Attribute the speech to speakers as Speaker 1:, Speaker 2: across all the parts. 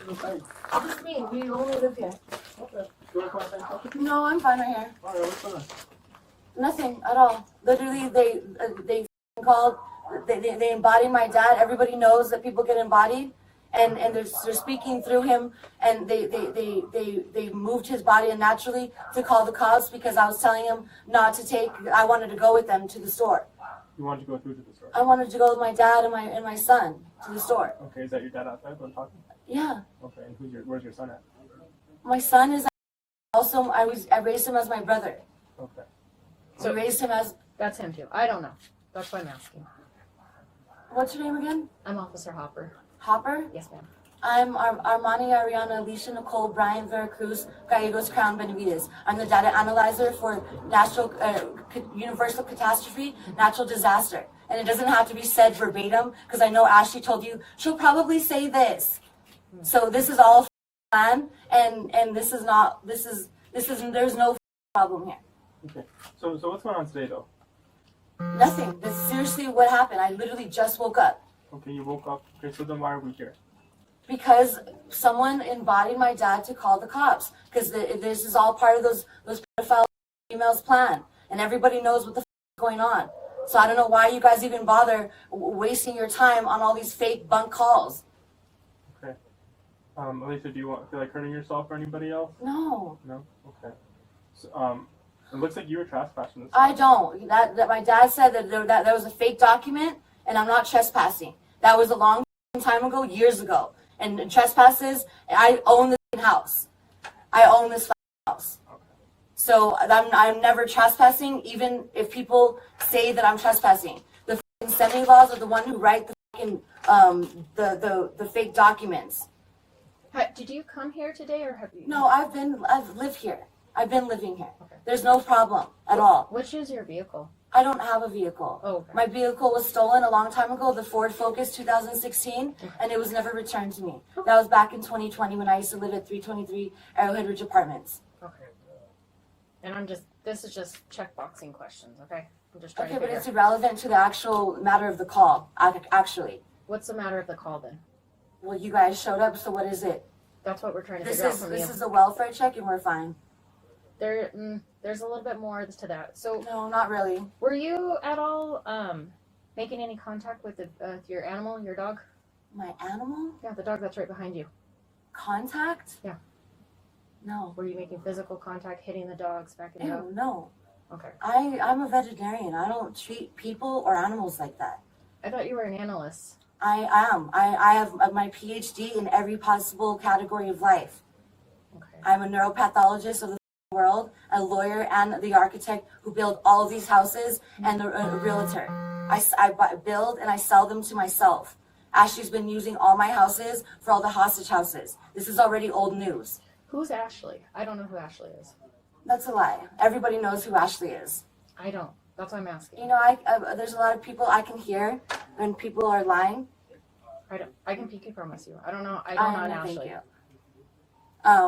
Speaker 1: inside?
Speaker 2: Just me. We only live here.
Speaker 1: Okay. Do you want to come outside and talk with me?
Speaker 2: No, I'm fine right here.
Speaker 1: Alright, what's going on?
Speaker 2: Nothing at all. Literally, they called. They embodied my dad. Everybody knows that people get embodied, and they're speaking through him, and they moved his body unnaturally to call the cops because I was telling him not to take. I wanted to go with them to the store.
Speaker 1: You wanted to go through to the store?
Speaker 2: I wanted to go with my dad and my son to the store.
Speaker 1: Okay, is that your dad outside when talking?
Speaker 2: Yeah.
Speaker 1: Okay, and where's your son at?
Speaker 2: My son is also. I raised him as my brother.
Speaker 1: Okay.
Speaker 2: So I raised him as.
Speaker 3: That's him too. I don't know. That's why I'm asking.
Speaker 2: What's your name again?
Speaker 3: I'm Officer Hopper.
Speaker 2: Hopper?
Speaker 3: Yes, ma'am.
Speaker 2: I'm Armani, Ariana, Alicia, Nicole, Brian, Veracruz, Gallegos, Crown, Benavides. I'm the data analyzer for universal catastrophe, natural disaster. And it doesn't have to be said verbatim, because I know Ashley told you, she'll probably say this. So this is all planned, and this is, there's no problem here.
Speaker 1: Okay. So what's going on today, though?
Speaker 2: Nothing. That's seriously what happened. I literally just woke up.
Speaker 1: Okay, you woke up. Okay, so then why are we here?
Speaker 2: Because someone embodied my dad to call the cops. Because this is all part of those pedophile emails plan. And everybody knows what the f is going on. So I don't know why you guys even bother wasting your time on all these fake bunk calls.
Speaker 1: Okay. Alicia, do you feel like hurting yourself or anybody else?
Speaker 2: No.
Speaker 1: No? Okay. So, it looks like you were trespassing this
Speaker 2: I don't. That my dad said that there was a fake document, and I'm not trespassing. That was a long time ago, years ago. And trespasses, I own this house. I own this house.
Speaker 1: Okay.
Speaker 2: So I'm never trespassing, even if people say that I'm trespassing. The semi-laws are the one who write the fake documents.
Speaker 3: Did you come here today, or have you?
Speaker 2: No, I've lived here. I've been living here.
Speaker 3: Okay.
Speaker 2: There's no problem at all.
Speaker 3: Which is your vehicle?
Speaker 2: I don't have a vehicle.
Speaker 3: Oh, okay.
Speaker 2: My vehicle was stolen a long time ago, the Ford Focus 2016, and it was never returned to me. That was back in 2020 when I used to live at 323 Arrowhead Ridge Apartments.
Speaker 3: Okay. And this is just checkboxing questions, okay? I'm just trying
Speaker 2: Okay,
Speaker 3: to
Speaker 2: but
Speaker 3: figure
Speaker 2: it's irrelevant to the actual matter of the call, actually.
Speaker 3: What's the matter of the call then?
Speaker 2: Well, you guys showed up, so what is it?
Speaker 3: That's what we're trying to figure out from you.
Speaker 2: This is a welfare check, and we're fine.
Speaker 3: There's a little bit more to that. So
Speaker 2: no, not really.
Speaker 3: Were you at all making any contact with your animal, your dog?
Speaker 2: My animal?
Speaker 3: Yeah, the dog that's right behind you.
Speaker 2: Contact?
Speaker 3: Yeah.
Speaker 2: No.
Speaker 3: Were you making physical contact, hitting the dog, smacking it up?
Speaker 2: No.
Speaker 3: Okay.
Speaker 2: I'm a veterinarian. I don't treat people or animals like that.
Speaker 3: I thought you were an analyst.
Speaker 2: I am. I have my PhD in every possible category of life.
Speaker 3: Okay.
Speaker 2: I'm a neuropathologist of the world, a lawyer, and the architect who built all of these houses, and a realtor. I build and I sell them to myself. Ashley's been using all my houses for all the hostage houses. This is already old news.
Speaker 3: Who's Ashley? I don't know who Ashley is.
Speaker 2: That's a lie. Everybody knows who Ashley is.
Speaker 3: I don't. That's why I'm asking.
Speaker 2: You know, there's a lot of people I can hear when people are lying.
Speaker 3: I can pinky promise you. I don't know. I don't know Ashley.
Speaker 2: Thank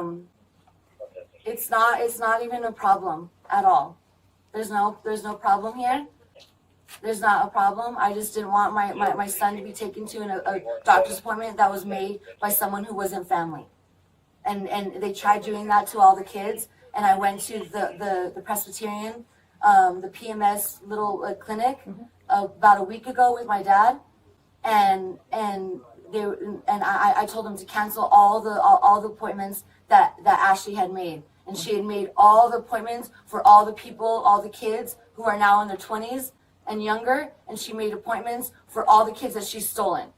Speaker 2: you. It's not even a problem at all. There's no problem here. There's not a problem. I just didn't want my son to be taken to a doctor's appointment that was made by someone who wasn't family. And they tried doing that to all the kids. And I went to the Presbyterian, the PMS little clinic about a week ago with my dad, and I told them to cancel all the appointments that Ashley had made. And she had made all the appointments for all the people, all the kids who are now in their 20s and younger, and she made appointments for all the kids that she's stolen.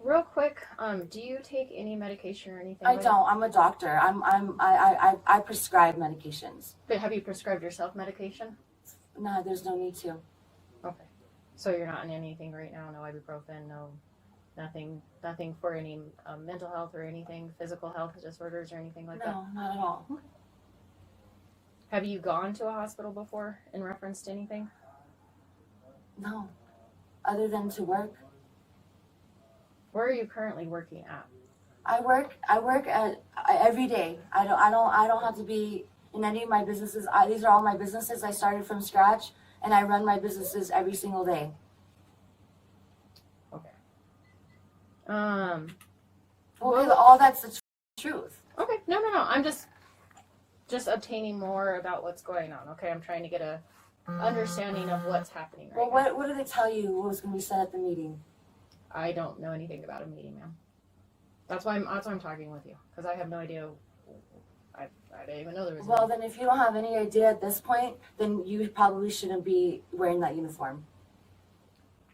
Speaker 3: Real quick, do you take any medication or anything?
Speaker 2: I don't. I'm a doctor. I prescribe medications.
Speaker 3: But have you prescribed yourself medication?
Speaker 2: No, there's no need to.
Speaker 3: Okay. So you're not on anything right now? No ibuprofen, no nothing for any mental health or anything, physical health disorders or anything like that?
Speaker 2: No, not at all.
Speaker 3: Have you gone to a hospital before in reference to anything?
Speaker 2: No, other than to work.
Speaker 3: Where are you currently working at?
Speaker 2: I work at every day. I don't have to be in any of my businesses. These are all my businesses. I started from scratch, and I run my businesses every single day.
Speaker 3: Okay.
Speaker 2: Okay, all that's the truth.
Speaker 3: Okay, no. I'm just obtaining more about what's going on. Okay, I'm trying to get a understanding of what's happening right now.
Speaker 2: What did they tell you what was going to be said at the meeting?
Speaker 3: I don't know anything about a meeting, ma'am. That's why I'm talking with you, because I have no idea. I didn't even know there was.
Speaker 2: Well, then if you don't have any idea at this point, then you probably shouldn't be wearing that uniform.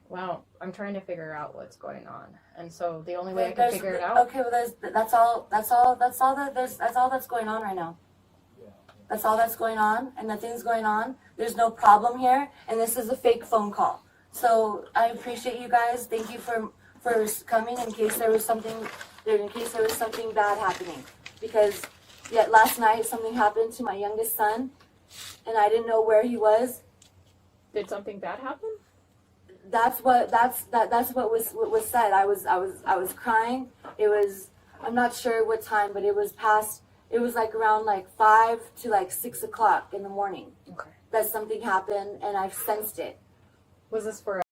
Speaker 3: Well, I'm trying to figure out what's going on, and so the only way I can figure it out.
Speaker 2: Okay, well, that's all that's going on right now. That's all that's going on, and nothing's going on. There's no problem here, and this is a fake phone call. So I appreciate you guys. Thank you for coming in case there was something bad happening. Because yet last night something happened to my youngest son, and I didn't know where he was.
Speaker 3: Did something bad happen?
Speaker 2: That's what was said. I was crying. I'm not sure what time, but it was like around 5 to 6 o'clock in the morning.
Speaker 3: Okay.
Speaker 2: That something happened, and I've sensed it.
Speaker 3: Was this for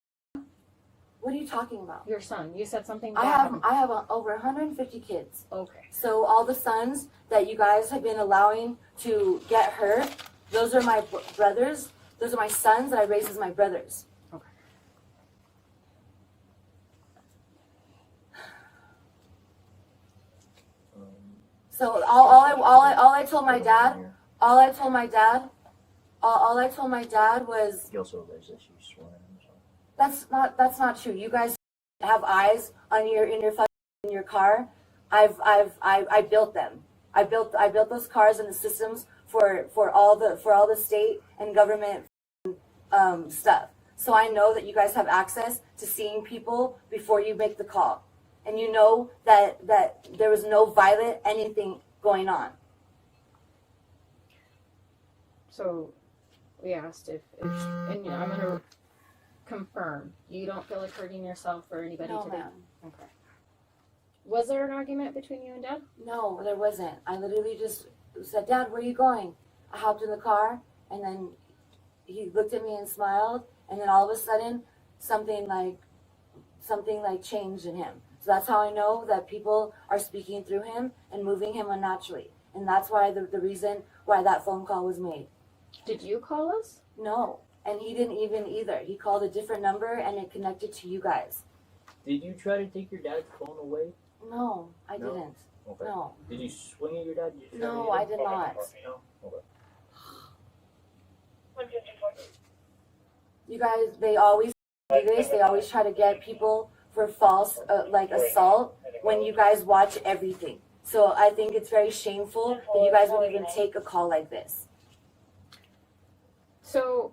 Speaker 2: What are you talking about?
Speaker 3: your son? You said something
Speaker 2: I
Speaker 3: bad
Speaker 2: have
Speaker 3: happened.
Speaker 2: over 150 kids.
Speaker 3: Okay.
Speaker 2: So all the sons that you guys have been allowing to get hurt, those are my brothers. Those are my sons that I raised as my brothers.
Speaker 3: Okay.
Speaker 2: So all I told my dad was
Speaker 4: He also alleged that she swore at him. So.
Speaker 2: that's not true. You guys have eyes on in your car. I built them. I built those cars and the systems for all the state and government stuff. So I know that you guys have access to seeing people before you make the call. And you know that there was no violent anything going on.
Speaker 3: So we asked if and I'm gonna confirm you don't feel like hurting yourself or anybody
Speaker 2: No,
Speaker 3: today.
Speaker 2: ma'am.
Speaker 3: Okay. Was there an argument between you and Dad?
Speaker 2: No, there wasn't. I literally just said, "Dad, where are you going?" I hopped in the car, and then he looked at me and smiled, and then all of a sudden, something like changed in him. So that's how I know that people are speaking through him and moving him unnaturally. And that's why the reason why that phone call was made.
Speaker 3: Did you call us?
Speaker 2: No, and he didn't even either. He called a different number and it connected to you guys.
Speaker 4: Did you try to take your dad's phone away?
Speaker 2: No, I
Speaker 4: No?
Speaker 2: didn't.
Speaker 4: Okay.
Speaker 2: No.
Speaker 4: Did you swing at your dad? Did you try to
Speaker 2: No,
Speaker 4: hit
Speaker 2: I
Speaker 4: him?
Speaker 2: did not.
Speaker 4: No? Okay.
Speaker 2: You guys, they always try to get people for false assault when you guys watch everything. So I think it's very shameful that you guys would even take a call like this.
Speaker 3: So,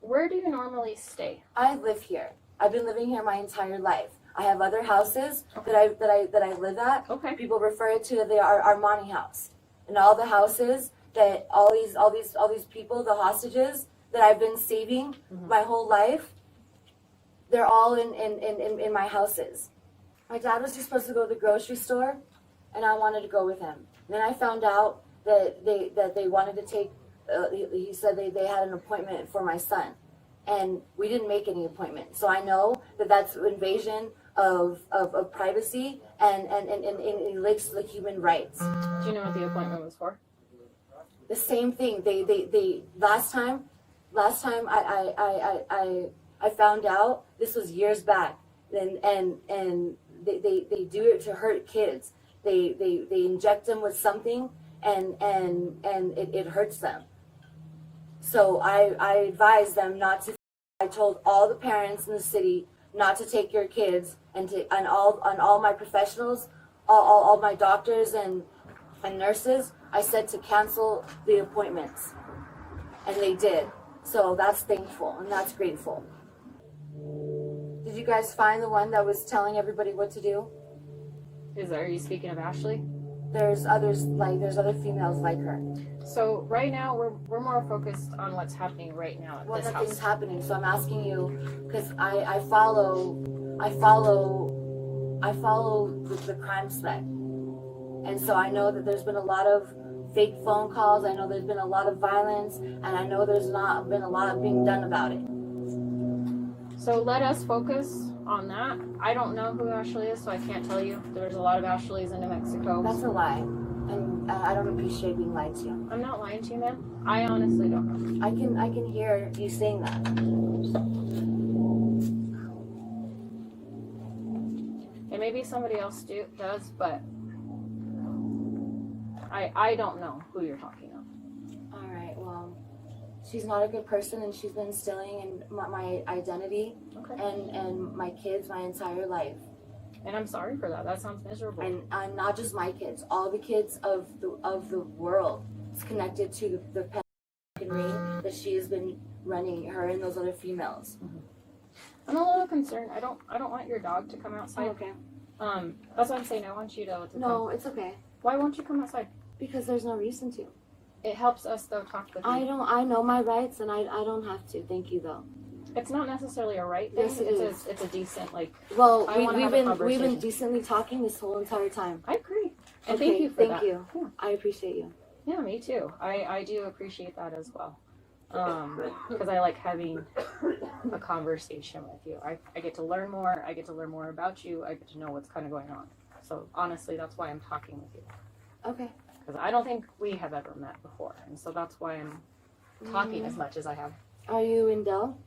Speaker 3: where do you normally stay?
Speaker 2: I live here. I've been living here my entire life. I have other houses that I live at.
Speaker 3: Okay.
Speaker 2: People refer it to our Armani house. And all the houses that all these people, the hostages that I've been saving my whole life, they're all in my houses. My dad was just supposed to go to the grocery store, and I wanted to go with him. And then I found out that they wanted to take. He said they had an appointment for my son, and we didn't make any appointment. So I know that that's invasion of privacy and it links to the human rights.
Speaker 3: Do you know what the appointment was for?
Speaker 2: The same thing. They last time I found out, this was years back, and they do it to hurt kids. They inject them with something and it hurts them. So I advised them not to. I told all the parents in the city not to take your kids, and all my professionals, all my doctors and nurses. I said to cancel the appointments, and they did. So that's thankful and that's grateful. Did you guys find the one that was telling everybody what to do?
Speaker 3: Are you speaking of Ashley?
Speaker 2: There's other females like her.
Speaker 3: So right now we're more focused on what's happening right now at
Speaker 2: Well,
Speaker 3: this
Speaker 2: nothing's
Speaker 3: house.
Speaker 2: happening, so I'm asking you because I follow the crime spec, and so I know that there's been a lot of fake phone calls. I know there's been a lot of violence, and I know there's not been a lot being done about it.
Speaker 3: So let us focus on that. I don't know who Ashley is, so I can't tell you. There's a lot of Ashleys in New Mexico.
Speaker 2: That's a lie. And I don't appreciate being lied to.
Speaker 3: I'm not lying to you, man. I honestly don't know.
Speaker 2: I can hear you saying that.
Speaker 3: And maybe somebody else does, but I don't know who you're talking of.
Speaker 2: All right, well, she's not a good person, and she's been stealing in my identity
Speaker 3: Okay.
Speaker 2: and my kids my entire life.
Speaker 3: And I'm sorry for that. That sounds miserable.
Speaker 2: And not just my kids, all the kids of the world. It's connected to the ring that she has been running, her and those other females.
Speaker 3: I'm a little concerned. I don't want your dog to come outside.
Speaker 2: Oh, okay.
Speaker 3: That's what I'm saying. I want you to
Speaker 2: No, it's okay.
Speaker 3: Why won't you come outside?
Speaker 2: Because there's no reason to.
Speaker 3: It helps us though talk with you.
Speaker 2: I know my rights, and I don't have to. Thank you though.
Speaker 3: It's not necessarily a right thing.
Speaker 2: Yes, it is.
Speaker 3: It's a decent
Speaker 2: Well,
Speaker 3: I wanna have a
Speaker 2: we've
Speaker 3: conversation.
Speaker 2: been decently talking this whole entire time.
Speaker 3: I agree. And
Speaker 2: Okay,
Speaker 3: thank you for that.
Speaker 2: Thank you.
Speaker 3: Yeah.
Speaker 2: I appreciate you.
Speaker 3: Yeah, me too. I do appreciate that as well. Because I like having a conversation with you. I get to learn more. I get to learn more about you. I get to know what's kind of going on. So honestly, that's why I'm talking with you.
Speaker 2: Okay.
Speaker 3: Because I don't think we have ever met before. And so that's why I'm talking as much as I have.
Speaker 2: Are you in Dell?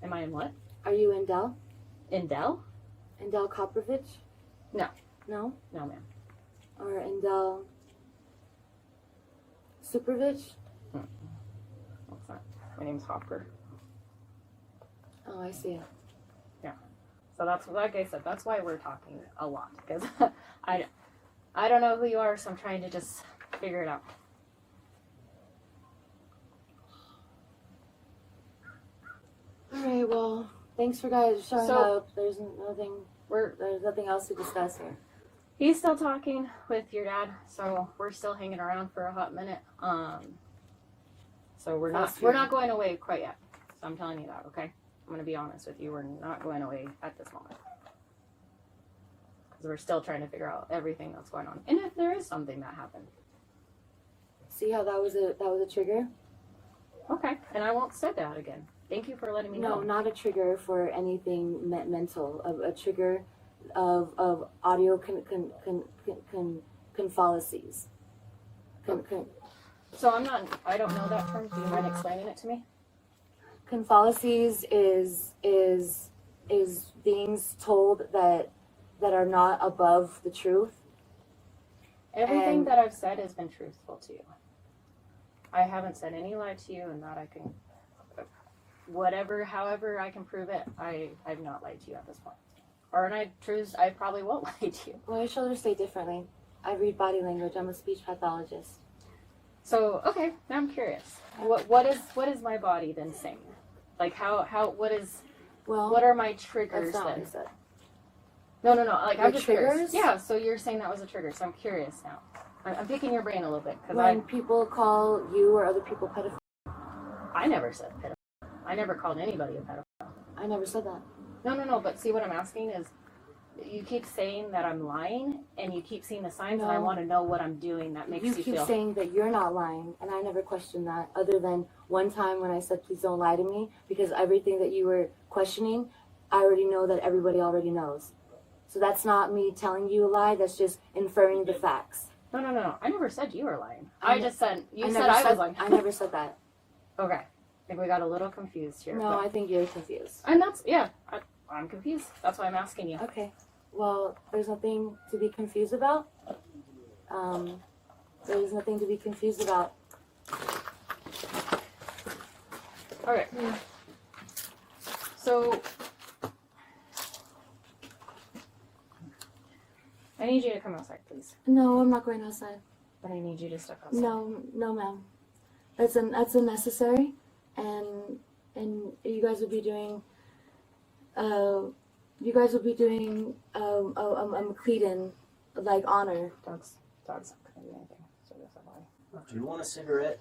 Speaker 3: Am I in what?
Speaker 2: Are you in Dell?
Speaker 3: In Dell?
Speaker 2: In Dell Koprovich?
Speaker 3: No.
Speaker 2: No?
Speaker 3: No, ma'am.
Speaker 2: Or in Dell Supervich?
Speaker 3: What's that? My name's Hopper.
Speaker 2: Oh, I see.
Speaker 3: So that's, like I said, that's why we're talking a lot. Because I don't know who you are, so I'm trying to just figure it out.
Speaker 2: Alright, well, thanks for guys showing
Speaker 3: So-
Speaker 2: up. There's nothing else to discuss here.
Speaker 3: He's still talking with your dad, so we're still hanging around for a hot minute. So we're not going away quite yet. So I'm telling you that, okay? I'm gonna be honest with you. We're not going away at this moment because we're still trying to figure out everything that's going on, and if there is something that happened.
Speaker 2: See how that was a trigger?
Speaker 3: Okay, and I won't say that again. Thank you for letting me
Speaker 2: No,
Speaker 3: know.
Speaker 2: not a trigger for anything mental. A trigger of audio fallacies.
Speaker 3: So I don't know that term. Do you mind explaining it to me?
Speaker 2: Fallacies is things told that are not above the truth.
Speaker 3: Everything
Speaker 2: And-
Speaker 3: that I've said has been truthful to you. I haven't said any lie to you, and that I can, however I can prove it, I've not lied to you at this point. Or I probably won't lie to you.
Speaker 2: Well, I should have say differently. I read body language. I'm a speech pathologist.
Speaker 3: So okay, now I'm curious. What is my body then saying? Like what are my triggers
Speaker 2: That's not what
Speaker 3: then?
Speaker 2: I said.
Speaker 3: No. Like
Speaker 2: Your
Speaker 3: I'm just curious.
Speaker 2: triggers?
Speaker 3: Yeah. So you're saying that was a trigger. So I'm curious now. I'm picking your brain a little bit because
Speaker 2: When people call you or other people pedophile,
Speaker 3: I never said pedophile. I never called anybody a pedophile.
Speaker 2: I never said that.
Speaker 3: No. But see, what I'm asking is, you keep saying that I'm lying, and you keep seeing the signs, and I
Speaker 2: No.
Speaker 3: want to know what I'm doing that makes
Speaker 2: You
Speaker 3: you
Speaker 2: keep
Speaker 3: feel.
Speaker 2: saying that you're not lying, and I never questioned that, other than one time when I said, please don't lie to me, because everything that you were questioning, I already know that everybody already knows. So that's not me telling you a lie, that's just inferring the facts.
Speaker 3: No. I never said you were lying.
Speaker 2: I
Speaker 3: I just said, you
Speaker 2: I
Speaker 3: said
Speaker 2: never
Speaker 3: I was lying.
Speaker 2: I never said that.
Speaker 3: Okay. I think we got a little confused here.
Speaker 2: No,
Speaker 3: but-
Speaker 2: I think you're confused.
Speaker 3: And that's, yeah, I'm confused. That's why I'm asking you.
Speaker 2: Okay. Well, there's nothing to be confused about. There's nothing to be confused about.
Speaker 3: Okay. So, I need you to come outside, please.
Speaker 2: No, I'm not going outside.
Speaker 3: But I need you to step outside.
Speaker 2: No, ma'am. That's unnecessary, and you guys would be doing a McClellan like honor.
Speaker 3: Dog's not gonna do anything. So that's a lie.
Speaker 4: Do you want a cigarette?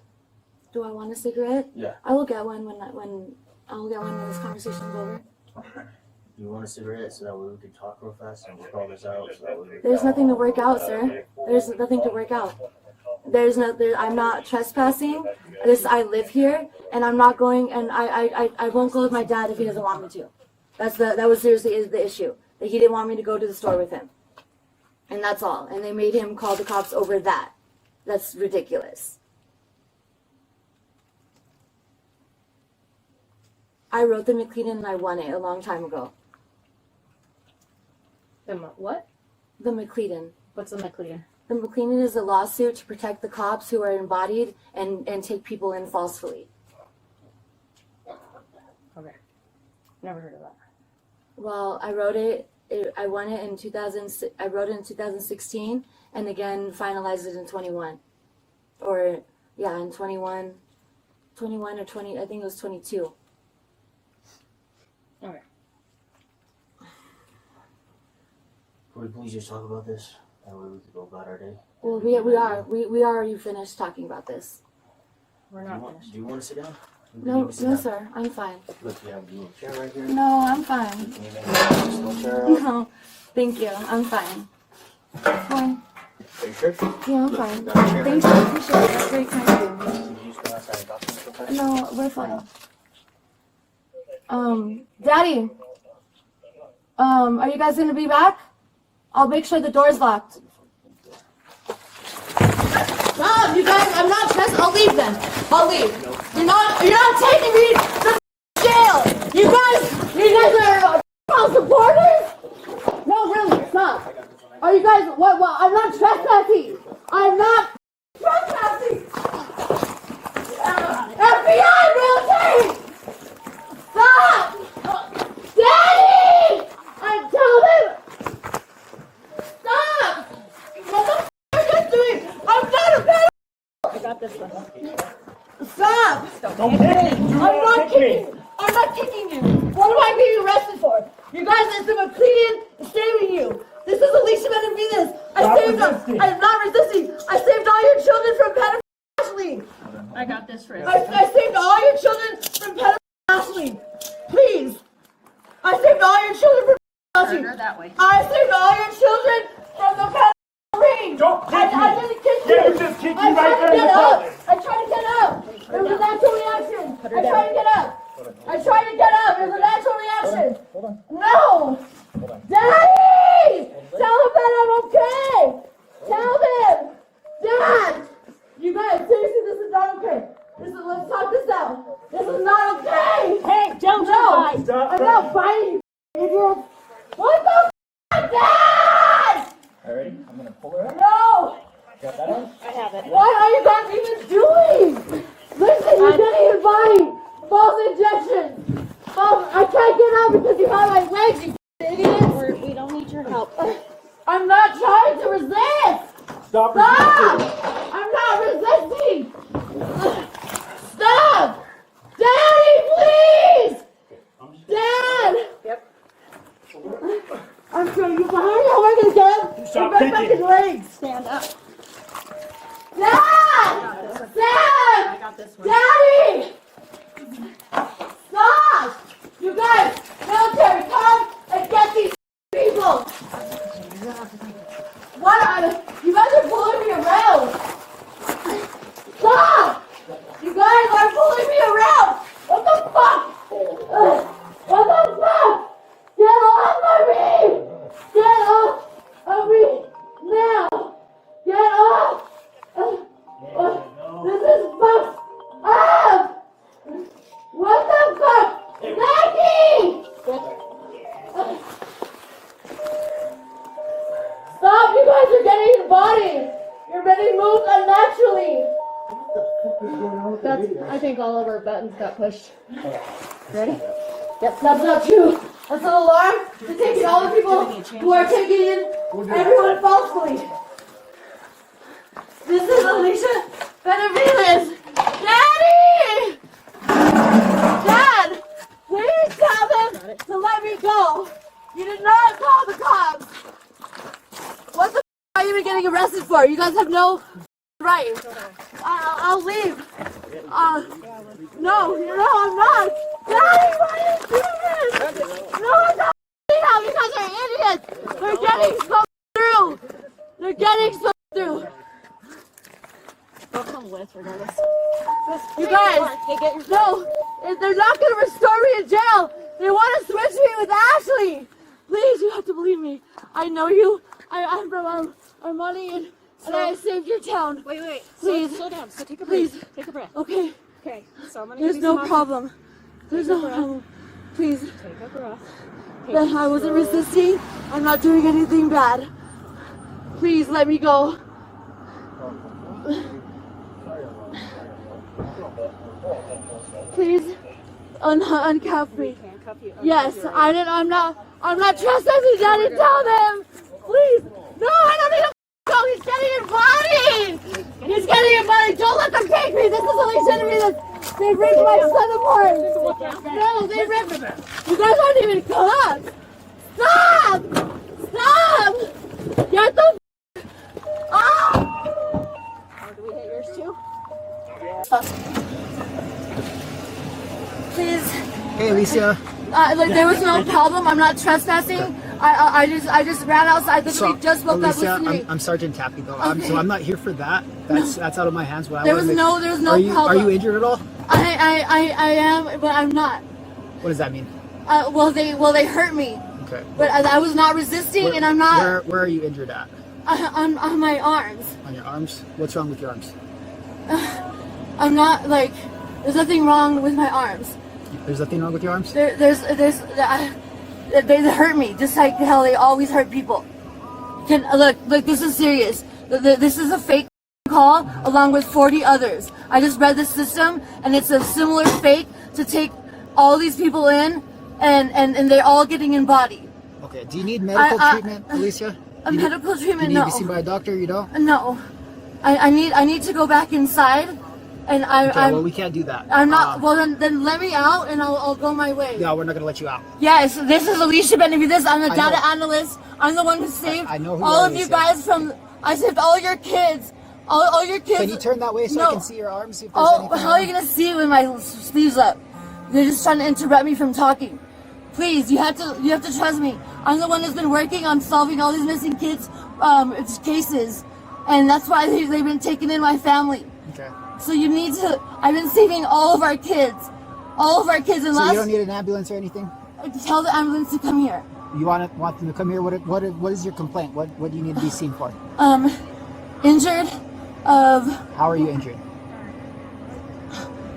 Speaker 2: Do I want a cigarette?
Speaker 4: Yeah.
Speaker 2: I will get one when this conversation's over.
Speaker 4: Do you want a cigarette so that way we can talk real fast and work all this out? So that way we
Speaker 2: There's nothing to work out, sir. There's nothing to work out. I'm not trespassing. I live here, and I'm not going, and I won't go with my dad if he doesn't want me to. That was seriously the issue. That he didn't want me to go to the store with him. And that's all. And they made him call the cops over that. That's ridiculous. I wrote the McLean and I won it a long time ago.
Speaker 3: The what?
Speaker 2: The McLean.
Speaker 3: What's the McLean?
Speaker 2: The McLean is a lawsuit to protect the cops who are embodied and take people in falsely.
Speaker 3: Okay. Never heard of that.
Speaker 2: Well, I wrote it. I won it in 2000. I wrote it in 2016, and again finalized it in 21, or yeah, in 21 or 20. I think it was 22.
Speaker 3: Okay.
Speaker 4: Could we please just talk about this? That way we could go about our day.
Speaker 2: Well, we already finished talking about this.
Speaker 3: We're not finished.
Speaker 4: Do you want to sit down?
Speaker 2: No, sir, I'm fine.
Speaker 4: Look, we have a little chair right here.
Speaker 2: No, I'm fine.
Speaker 4: Can you make this little chair out?
Speaker 2: No, thank you. I'm fine. Fine.
Speaker 4: Are you sure?
Speaker 2: Yeah, I'm fine. Thank you. Appreciate it. That's very kind of you.
Speaker 4: Can you just go outside and talk to us real fast?
Speaker 2: No, we're fine. Daddy. Are you guys gonna be back? I'll make sure the door's locked. Stop, you guys. I'm not stressed. I'll leave then. I'll leave. You're not taking me to jail. You guys are supporters? No, really, stop. Are you guys, what, I'm not trespassing. I'm not trespassing. FBI, military! Stop! Daddy! I tell them! Stop! What the f*** are you guys doing? I'm not a pedophile!
Speaker 3: I got this one.
Speaker 2: Stop!
Speaker 1: Don't hit me! Do not hit me!
Speaker 2: I'm not kicking you! What am I being arrested for? You guys, it's the McLean saving you! This is Alicia Benavides! I am not resisting! I saved all your children from pedophilia!
Speaker 3: I got this for
Speaker 2: I saved all your children from pedophilia! Please! I saved all your children from pedophilia!
Speaker 3: that way.
Speaker 2: I saved all your children from the pedophilia ring!
Speaker 1: Don't kick me!
Speaker 2: I didn't kick you!
Speaker 1: Yeah, you just kicked me
Speaker 2: I
Speaker 1: right
Speaker 2: tried
Speaker 1: there
Speaker 2: to
Speaker 1: in the
Speaker 2: get up!
Speaker 1: pelvis!
Speaker 2: I tried to get up! It was a natural reaction! I tried to get up! I tried to get up! It was a natural reaction! No! Daddy! Tell him that I'm okay! Tell him! Dad! You guys, seriously, this is not okay. Let's talk this out. This is not okay!
Speaker 3: Hey, don't
Speaker 2: No!
Speaker 1: Stop.
Speaker 2: I'm not fighting you, idiot! What the f***, Dad?
Speaker 4: Alright, I'm gonna pull her out.
Speaker 2: No!
Speaker 4: Got that on?
Speaker 3: I have it.
Speaker 2: What are you guys even doing? Listen, you're getting invited. False injections. I can't get out because you have my legs, you idiots.
Speaker 3: We don't need your help.
Speaker 2: I'm not trying to resist.
Speaker 1: Stop
Speaker 2: Stop!
Speaker 1: resisting!
Speaker 2: I'm not resisting. Stop! Daddy, please! Dad!
Speaker 3: Yep.
Speaker 2: I'm trying to get behind you. How am I going to get him?
Speaker 1: Stop
Speaker 2: You're back
Speaker 1: kicking.
Speaker 2: his legs.
Speaker 3: Stand up.
Speaker 2: Dad!
Speaker 3: I
Speaker 2: Dad!
Speaker 3: got this one.
Speaker 2: Daddy! Stop! You guys, military, come and get these people! What are you guys are pulling me around? Stop! You guys are pulling me around! What the fuck? What the fuck? Get off of me! Get off of me now! Get off! This is fucked up! What the fuck? Maggie! Stop! You guys are getting embodied! You're getting moved unnaturally!
Speaker 3: I think all of our buttons got pushed. Ready?
Speaker 2: Yep, that's not true. That's an alarm to take in all the people who are taking in everyone falsely. This is Alicia Benavides. Daddy! Dad! Please tell them to let me go. You did not call the cops. What the are you even getting arrested for? You guys have no right. I'll leave. No, I'm not. Daddy, why are you doing this? No, I'm not doing that. You guys are idiots. They're getting so through. They're getting so through.
Speaker 3: regardless.
Speaker 2: You guys, no, they're not gonna restore me in jail. They want to switch me with Ashley. Please, you have to believe me. I know you. I'm from our money and I saved your town.
Speaker 3: Wait.
Speaker 2: Please.
Speaker 3: Slow down. So take a
Speaker 2: Please.
Speaker 3: breath. Take a breath.
Speaker 2: Okay.
Speaker 3: Okay. So I'm gonna
Speaker 2: There's
Speaker 3: give you
Speaker 2: no
Speaker 3: some
Speaker 2: problem. There's no problem. Please.
Speaker 3: Take a breath.
Speaker 2: That I wasn't resisting. I'm not doing anything bad. Please let me go. Please uncuff me.
Speaker 3: Handcuff you.
Speaker 2: Yes, I'm not trespassing, Daddy. Tell them. Please. No, I don't need a go. He's getting your body. He's getting your body. Don't let them take me. This is Alicia to me. They ripped my son apart. No, they ripped him. You guys aren't even cops. Stop! Stop! Get the ah!
Speaker 3: Oh, do we hit yours too?
Speaker 2: Please.
Speaker 4: Hey, Alicia.
Speaker 2: Like there was no problem. I'm not trespassing. I just ran outside. The street just woke up.
Speaker 5: Alicia,
Speaker 2: Listen to me.
Speaker 5: I'm Sergeant Tappy though.
Speaker 2: Okay.
Speaker 5: So I'm not here for that. That's out of my hands. What I
Speaker 2: There
Speaker 5: wanna
Speaker 2: was
Speaker 5: make-
Speaker 2: no
Speaker 5: Are you
Speaker 2: problem.
Speaker 5: injured at all?
Speaker 2: I am, but I'm not.
Speaker 5: What does that mean?
Speaker 2: Well, they hurt me,
Speaker 5: Okay.
Speaker 2: but I was not resisting, and I'm not
Speaker 5: Where are you injured at?
Speaker 2: on my arms.
Speaker 5: On your arms? What's wrong with your arms?
Speaker 2: I'm not like. There's nothing wrong with my arms.
Speaker 5: There's nothing wrong with your arms?
Speaker 2: They hurt me just like how they always hurt people. Look, this is serious. This is a fake call along with 40 others. I just read the system and it's a similar fake to take all these people in and they're all getting in body.
Speaker 5: Okay. Do you need medical treatment, Alicia?
Speaker 2: A medical treatment?
Speaker 5: You need
Speaker 2: No.
Speaker 5: to be seen by a doctor. You don't?
Speaker 2: No. I need to go back inside and
Speaker 5: Well, we can't do that.
Speaker 2: I'm not. Well, then let me out and I'll go my way.
Speaker 5: No, we're not gonna let you out.
Speaker 2: Yes, this is Alicia Benavides. I'm the
Speaker 5: I
Speaker 2: data
Speaker 5: know.
Speaker 2: analyst. I'm the one who saved
Speaker 5: I know who
Speaker 2: all
Speaker 5: you are,
Speaker 2: of you
Speaker 5: Alicia.
Speaker 2: guys from. I saved all your kids. All your kids.
Speaker 5: Can you turn that way so
Speaker 2: No.
Speaker 5: I can see your arms? See if there's
Speaker 2: Oh,
Speaker 5: anything
Speaker 2: how are you
Speaker 5: wrong?
Speaker 2: gonna see it with my sleeves up? They're just trying to interrupt me from talking. Please, you have to trust me. I'm the one who's been working on solving all these missing kids cases, and that's why they've been taking in my family.
Speaker 5: Okay.
Speaker 2: So you need to. I've been saving all of our kids, and
Speaker 5: So you don't need an ambulance or anything?
Speaker 2: tell the ambulance to come here.
Speaker 5: You want them to come here? What is your complaint? What do you need to be seen for?
Speaker 2: Injured of.
Speaker 5: How are you injured?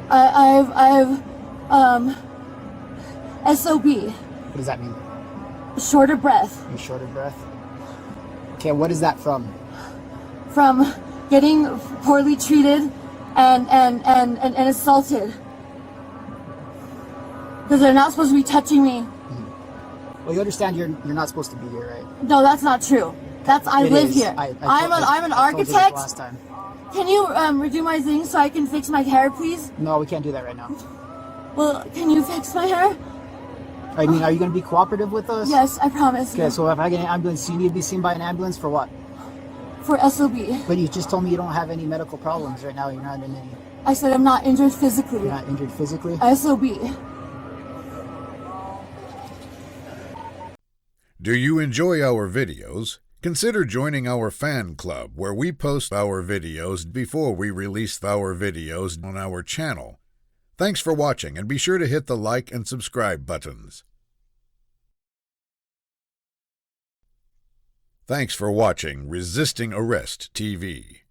Speaker 2: I've SOB,
Speaker 5: What does that mean?
Speaker 2: short of breath,
Speaker 5: You're short of breath. Okay, what is that from?
Speaker 2: from getting poorly treated and assaulted. Because they're not supposed to be touching me.
Speaker 5: Well, you understand you're not supposed to be here, right?
Speaker 2: No, that's not true. I
Speaker 5: It
Speaker 2: live
Speaker 5: is.
Speaker 2: here. I'm an
Speaker 5: I told you this
Speaker 2: architect.
Speaker 5: last time.
Speaker 2: Can you redo my thing so I can fix my hair, please?
Speaker 5: No, we can't do that right now.
Speaker 2: Well, can you fix my hair?
Speaker 5: I mean, are you going to be cooperative with us?
Speaker 2: Yes, I promise.
Speaker 5: Okay, so if I get an ambulance, you need to be seen by an ambulance for what?
Speaker 2: For SOB.
Speaker 5: But you just told me you don't have any medical problems right now. You're not in any.
Speaker 2: I said I'm not injured physically.
Speaker 5: You're not injured physically.
Speaker 2: SOB.
Speaker 6: Do you enjoy our videos? Consider joining our fan club where we post our videos before we release our videos on our channel. Thanks for watching and be sure to hit the like and subscribe buttons. Thanks for watching Resisting Arrest TV.